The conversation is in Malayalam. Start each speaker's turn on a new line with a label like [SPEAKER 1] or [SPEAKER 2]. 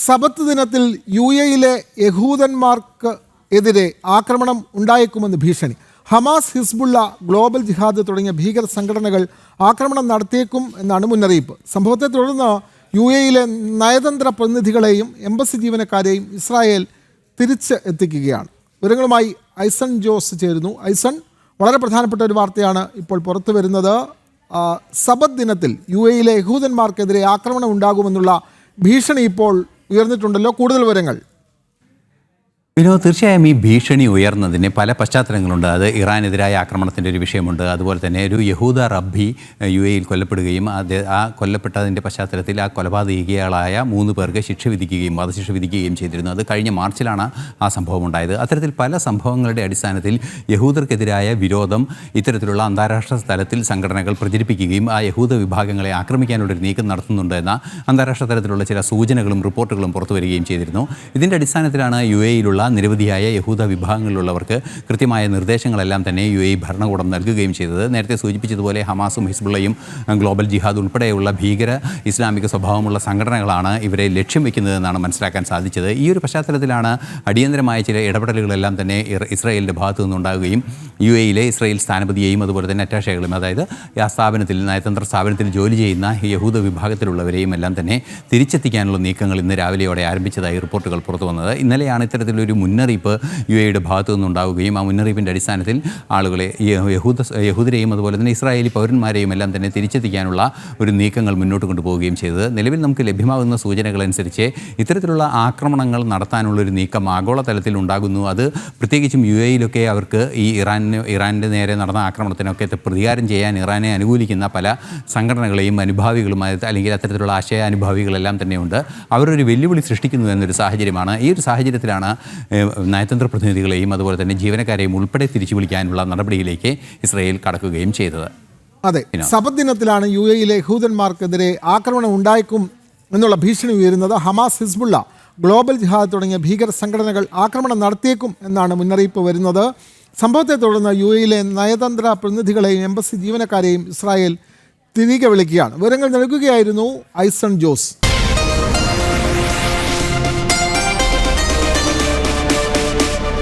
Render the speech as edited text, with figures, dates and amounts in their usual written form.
[SPEAKER 1] സബത്ത് ദിനത്തിൽ UAE-യിലെ യഹൂദന്മാർക്ക് എതിരെ ആക്രമണം ഉണ്ടായേക്കുമെന്ന് ഭീഷണി. ഹമാസ്, ഹിസ്ബുള്ള, ഗ്ലോബൽ ജിഹാദ് തുടങ്ങിയ ഭീകര സംഘടനകൾ ആക്രമണം നടത്തിയേക്കും എന്നാണ് മുന്നറിയിപ്പ്. സംഭവത്തെ തുടർന്ന് UAE-യിലെ നയതന്ത്ര പ്രതിനിധികളെയും എംബസി ജീവനക്കാരെയും ഇസ്രായേൽ തിരിച്ച് എത്തിക്കുകയാണ്. വിവരങ്ങളുമായി ഐസൺ ജോസ് ചേരുന്നു. ഐസൺ, വളരെ പ്രധാനപ്പെട്ട ഒരു വാർത്തയാണ് ഇപ്പോൾ പുറത്തു വരുന്നത്. സബത്ത് ദിനത്തിൽ UAE-യിലെ യഹൂദന്മാർക്കെതിരെ ആക്രമണം ഉണ്ടാകുമെന്നുള്ള ഭീഷണി ഇപ്പോൾ ഉയർന്നിട്ടുണ്ടല്ലോ. കൂടുതൽ വിവരങ്ങൾ.
[SPEAKER 2] തീർച്ചയായും ഈ ഭീഷണി ഉയർന്നതിന് പല പശ്ചാത്തലങ്ങളുണ്ട്. അത് ഇറാനെതിരായ ആക്രമണത്തിൻ്റെ ഒരു വിഷയമുണ്ട്. അതുപോലെ തന്നെ ഒരു യഹൂദ റബ്ബി UAE-യിൽ കൊല്ലപ്പെടുകയും ആ കൊല്ലപ്പെട്ടതിൻ്റെ പശ്ചാത്തലത്തിൽ ആ കൊലപാതകികളായ 3 പേർക്ക് ശിക്ഷ വിധിക്കുകയും വധശിക്ഷ വിധിക്കുകയും ചെയ്തിരുന്നു. അത് കഴിഞ്ഞ മാർച്ചിലാണ് ആ സംഭവം ഉണ്ടായത്. അത്തരത്തിൽ പല സംഭവങ്ങളുടെ അടിസ്ഥാനത്തിൽ യഹൂദർക്കെതിരായ വിരോധം ഇത്തരത്തിലുള്ള അന്താരാഷ്ട്ര തലത്തിൽ സംഘടനകൾ പ്രചരിപ്പിക്കുകയും ആ യഹൂദ വിഭാഗങ്ങളെ ആക്രമിക്കാനുള്ളൊരു നീക്കം നടത്തുന്നുണ്ട് എന്ന അന്താരാഷ്ട്ര തലത്തിലുള്ള ചില സൂചനകളും റിപ്പോർട്ടുകളും പുറത്തു വരികയും ചെയ്തിരുന്നു. ഇതിൻ്റെ അടിസ്ഥാനത്തിലാണ് UAE-യിലുള്ള നിരവധിയായ യഹൂദ വിഭാഗങ്ങളിലുള്ളവർക്ക് കൃത്യമായ നിർദ്ദേശങ്ങളെല്ലാം തന്നെ UAE ഭരണകൂടം നൽകുകയും ചെയ്തത്. നേരത്തെ സൂചിപ്പിച്ചതുപോലെ ഹമാസും ഹിസ്ബുള്ളയും ഗ്ലോബൽ ജിഹാദ് ഉൾപ്പെടെയുള്ള ഭീകര ഇസ്ലാമിക സ്വഭാവമുള്ള സംഘടനകളാണ് ഇവരെ ലക്ഷ്യം വയ്ക്കുന്നതെന്നാണ് മനസ്സിലാക്കാൻ സാധിച്ചത്. ഈ ഒരു പശ്ചാത്തലത്തിലാണ് അടിയന്തരമായ ചില ഇടപെടലുകളെല്ലാം തന്നെ ഇസ്രായേലിൻ്റെ ഭാഗത്തു നിന്നുണ്ടാകുകയും UAE-യിലെ ഇസ്രായേൽ സ്ഥാനപതിയെയും അതുപോലെ തന്നെ അറ്റാഷകളെയും, അതായത് ആ സ്ഥാപനത്തിൽ നയതന്ത്ര സ്ഥാപനത്തിൽ ജോലി ചെയ്യുന്ന യഹൂദ വിഭാഗത്തിലുള്ളവരെയും എല്ലാം തന്നെ തിരിച്ചെത്തിക്കാനുള്ള നീക്കങ്ങൾ ഇന്ന് രാവിലെയോടെ ആരംഭിച്ചതായി റിപ്പോർട്ടുകൾ പുറത്തു വന്നത്. ഇന്നലെയാണ് ഇത്തരത്തിലൊരു മുന്നറിയിപ്പ് UAE-യുടെ ഭാഗത്തു നിന്നുണ്ടാവുകയും ആ മുന്നറിയിപ്പിൻ്റെ അടിസ്ഥാനത്തിൽ ആളുകളെ യഹൂദരെയും അതുപോലെ തന്നെ ഇസ്രായേലി പൗരന്മാരെയും എല്ലാം തന്നെ തിരിച്ചെത്തിക്കാനുള്ള ഒരു നീക്കങ്ങൾ മുന്നോട്ട് കൊണ്ടുപോവുകയും ചെയ്തത്. നിലവിൽ നമുക്ക് ലഭ്യമാകുന്ന സൂചനകളനുസരിച്ച് ഇത്തരത്തിലുള്ള ആക്രമണങ്ങൾ നടത്താനുള്ളൊരു നീക്കം ആഗോളതലത്തിൽ ഉണ്ടാകുന്നു. അത് പ്രത്യേകിച്ചും UAE-യിലൊക്കെ അവർക്ക് ഈ ഇറാൻ്റെ നേരെ നടന്ന ആക്രമണത്തിനൊക്കെ പ്രതികാരം ചെയ്യാൻ ഇറാനെ അനുകൂലിക്കുന്ന പല സംഘടനകളെയും അനുഭാവികളും അല്ലെങ്കിൽ അത്തരത്തിലുള്ള ആശയ അനുഭാവികളെല്ലാം തന്നെയുണ്ട്. അവരൊരു വെല്ലുവിളി സൃഷ്ടിക്കുന്നു എന്നൊരു സാഹചര്യമാണ്. ഈ ഒരു സാഹചര്യത്തിലാണ് നയതന്ത്ര പ്രതിനിധികളെയും അതുപോലെ തന്നെ ജീവനക്കാരെയും ഉൾപ്പെടെ തിരിച്ചു വിളിക്കാനുള്ള നടപടിയിലേക്ക് ഇസ്രായേൽ കടക്കുകയും ചെയ്തത്.
[SPEAKER 1] അതെ, സബത്ത് ദിനത്തിലാണ് UAE-യിലെ യഹൂദന്മാർക്കെതിരെ ആക്രമണം ഉണ്ടായേക്കും എന്നുള്ള ഭീഷണി ഉയരുന്നത്. ഹമാസ്, ഹിസ്ബുള്ള, ഗ്ലോബൽ ജിഹാദ് തുടങ്ങിയ ഭീകര സംഘടനകൾ ആക്രമണം നടത്തിയേക്കും എന്നാണ് മുന്നറിയിപ്പ് വരുന്നത്. സംഭവത്തെ തുടർന്ന് UAE-യിലെ നയതന്ത്ര പ്രതിനിധികളെയും എംബസി ജീവനക്കാരെയും ഇസ്രായേൽ തിരികെ വിളിക്കുകയാണ്. വിവരങ്ങൾ നൽകുകയായിരുന്നു ഐസൺ ജോസ്.